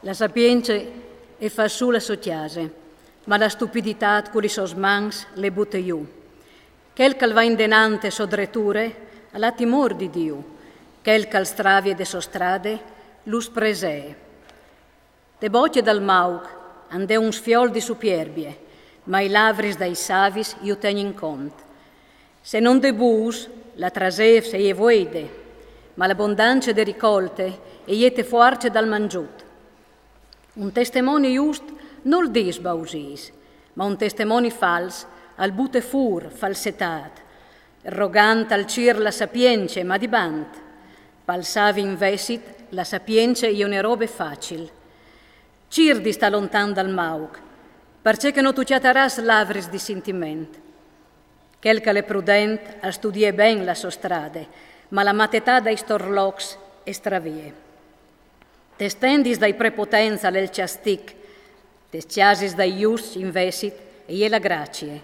La sapienza è fa su la sottiase, ma la stupidità con i sos mans le butta giù. Quel che va in denante sodreture, alla timor di Dio, quel che stravie de strade, lus presee. De bocce dal maug ande un sfiol di superbie, ma i lavris dai savis io tengo in conto. Se non de bus, la trasef se je voide, ma l'abbondanza de ricolte e iete fuarce dal mangiut. Un testimone just non dis bausis, ma un testimone fals al bute fur falsetat, rogant al cir la sapienza, ma di bant, palsavi invesit la sapienza e ne robe facil. Cir di sta lontan dal maug, perché che non tu ciataras lavris di sentiment. Quel che le prudent a studie ben la sostrade, ma la matetà dai storlocs estravie. Te stendis dai prepotenza l'el ciastic, te ciasis dai ius invesit e la grazie.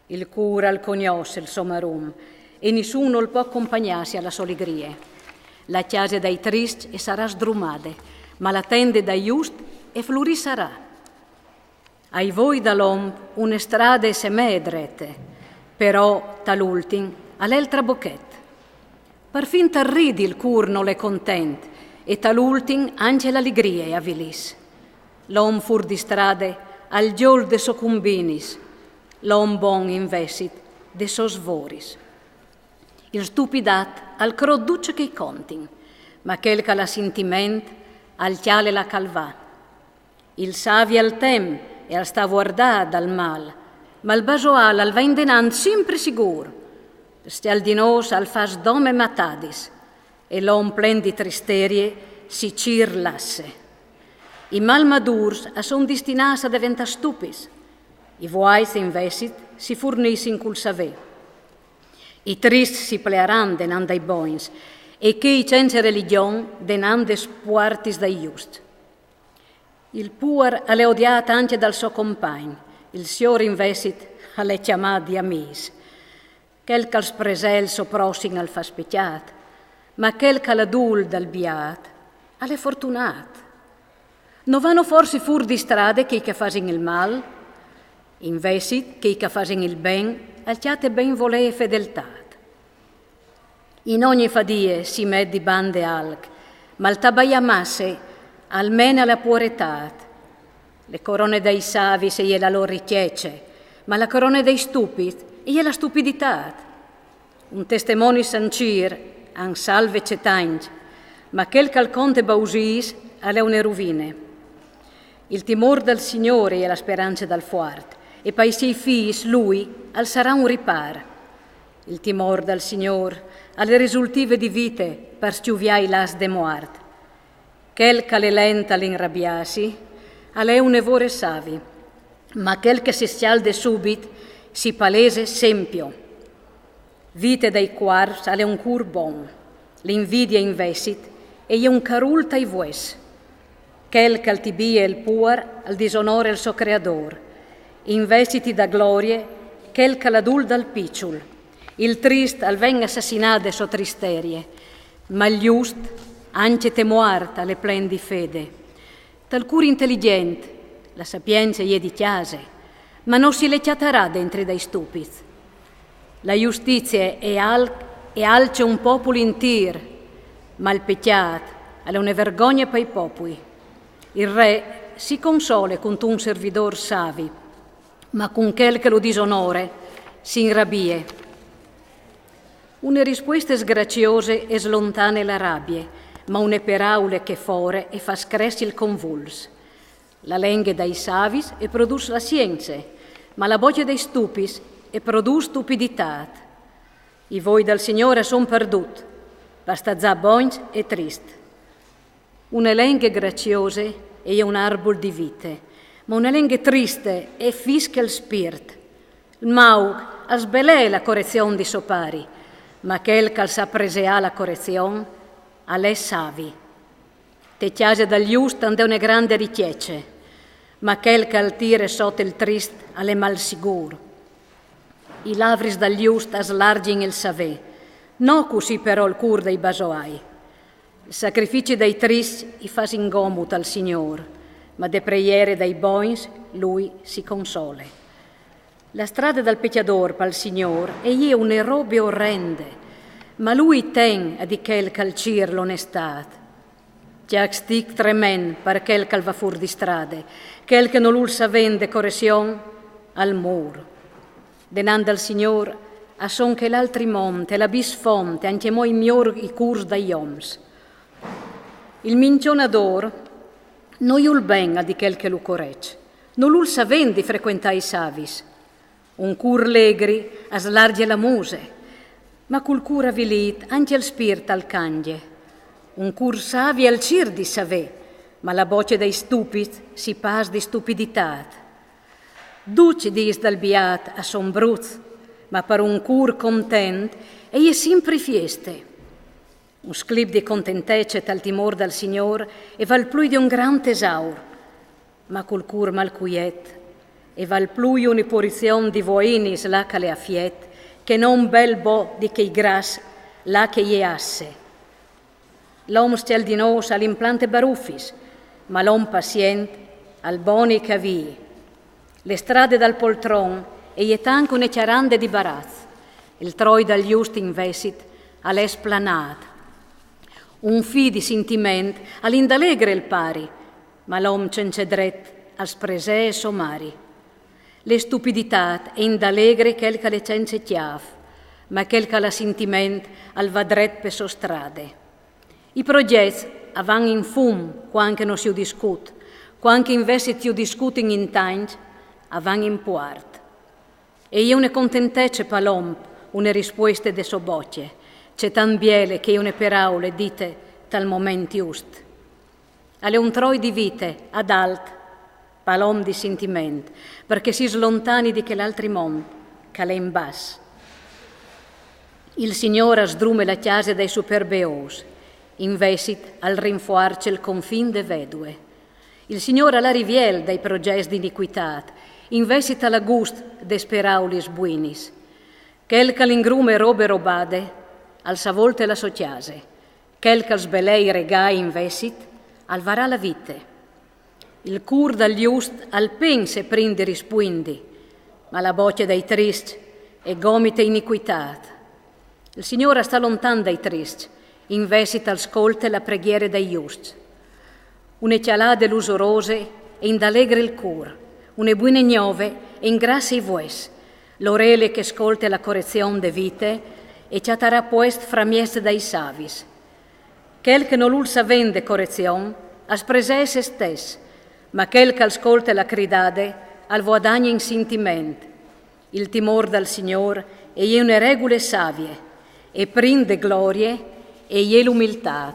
Il cura al cognos il somarum, e nessuno il può accompagnarsi alla soligrie. La chiase dai trist e sarà sdrumade, ma la tende dai just e fluri sarà. Ai voi dall'om une strade se me drette, però tal'ultim all'eltra bocchet. Perfin t'arridi il cur non le content, e tal'ultim anche l'allegria avvilis. L'om fur di strade al giol de soccumbinis, l'om bon investit de sos voris. Il stupidat al croducce che contin, ma quel che la sentiment al chiale la calvà. Il savi al tem e al sta guardà dal mal, ma il basoal al va indenant sempre sigur. Stial di nos al fas dome matadis, e l'om plen di tristerie si cir lasse. I mal madurs a son destinats a diventare stupis. I vuais investit si fornissin cul saver. I trist si plearan denant dai boins, e che i senza religion denant des puartis dai just. Il puer alle odiat anche dal suo compagno, il signor investit alle chiamat di amis. Quel che als presel so prossin al fa specchiat, ma quel che l'adul dal biat alle fortunat. Non vanno forse fur di strade che fasin il mal? Investit che fasin il ben, al chiate ben volè e fedeltat. In ogni fadie si med di bande alc, ma il tabaiamasse almeno alla pueretat. Le corone dei savi se la loro ricchezze, ma la corona dei stupidi e la stupidità. Un testimone sancir an salve cetange, ma quel che al conte bausis alle une rovine. Il timor del Signore e la speranza dal fuart, e per i suoi figli lui al sarà un ripar. Il timor del Signore alle risultive di vite per stiuviai las de muart. Quel che le lenta l'inrabbiasi, alle un evore savi, ma quel che si scialde subit si palese sempio. Vite dai quars alle un cur bon, l'invidia investit e un carulta i vues. Quel che al tibie il puer al disonore il suo creador, investiti da glorie, quel che l'adul dal picciul, il trist al ven assassinate so tristerie, ma il just anche te muarta le plen di fede. Tal cur intelligente, la sapienza gli è di chiase, ma non si le chiatarà dentro dai stupidi. La giustizia è alce un popolo intir, ma il peccato è una vergogna per i popoli. Il re si console con un servidor savi, ma con quel che lo disonore si inrabbie. Une risposte sgraziose e slontane la rabbia, ma une paraule che fore e fa scressi il convuls. La lingua dei savis e produce la scienza, ma la voce dei stupis e produce stupidità. I voi del Signore son perdut, basta già bons e trist. Una lingua graziosa è un arbol di vite, ma una lingua triste è fischia il spirit. Il maug a sbelè la correzione di sopari, ma quel che sa presea la correzione, alle savi. Te chiase dal just ande una grande ricchezza, ma quel che al tire sotto il trist alle mal sicuro. I lavris dal just aslargin il savè, no così però il cur dei basoai. I sacrifici dei tris i fa ingomut al Signor, ma de preghiere dei boins lui si console. La strada dal pecchiador pal Signor è une robe orrende, ma lui ten a di quel calcir l'onestat. Giac stic tremen per quel cal va fur di strade, quel che non l'ul savende correzion al mur. Denand al Signor a son che l'altri monte, la bisfonte, anche moi mior i curs dai oms. Il mincionador non iul ben a di quel che lu correc, non l'ul savendi frequentai i savis. Un cur legri a slarge la muse, ma cul cur avilit anche il spirt al cangie. Un cur savi al cir di savè, ma la voce dei stupid si pas di stupiditat. Duci dis dal biat a son bruz, ma per un cur content e sempre fieste. Un sclip di contentecet al timor dal Signor e val plui di un gran tesaur, ma col cur malcuiet e val plui un'iporizion di voinis là che le affiet, che non bel bo di che i gras là che ie asse. L'om stel di nos all'implante baruffis, ma l'om pacient al boni cavii. Le strade dal poltron e ie tanco ne chiarande di baraz, il troi dal just invesit all'esplanat. Un fi di sentiment all'indalegre il pari, ma l'om cencedret als presè e somari. Le stupiditat e indalegre quel che le cence chiaf, ma quel che la sentiment al vadret pe so strade. I progetti avan in fum quanche non si discut, quanche invece ti discutin in tanch, avan in puart. E io ne contentece palom une risposte de sobocie, c'è tan biele che io ne peraule dite tal moment just. Alle un troi di vite ad alt, palom di sentiment, perché si slontani di che l'altri mond, che l'è in bas. Il Signore sdrume la chiesa dei superbeos, investit al rinfoarci il confin de vedue. Il Signore la riviel dai progetti di iniquitat, investit alla gust de speraulis buinis. Quel che l'ingrume robe robade, al savolte la sociase. Quel che sbelei regai investit, al varà la vite. Il cur dal just al pen se prinde rispuindi, ma la voce dei trist e gomite iniquitat. Il Signore sta lontan dai trist, investit al scolte la preghiere dei just. Une cialà dell'usorose e indalegre il cur, une buine gnove e ingrassi i vues, l'orele che scolte la correzione de vite e ciatarà poest framieste dai savis. Quel che non l'ul savende correzione, aspresè se stes, ma quel che ascolte la cridade, al guadagno in sentiment. Il timor dal Signor e une regule savie, e prinde glorie e l'umiltà.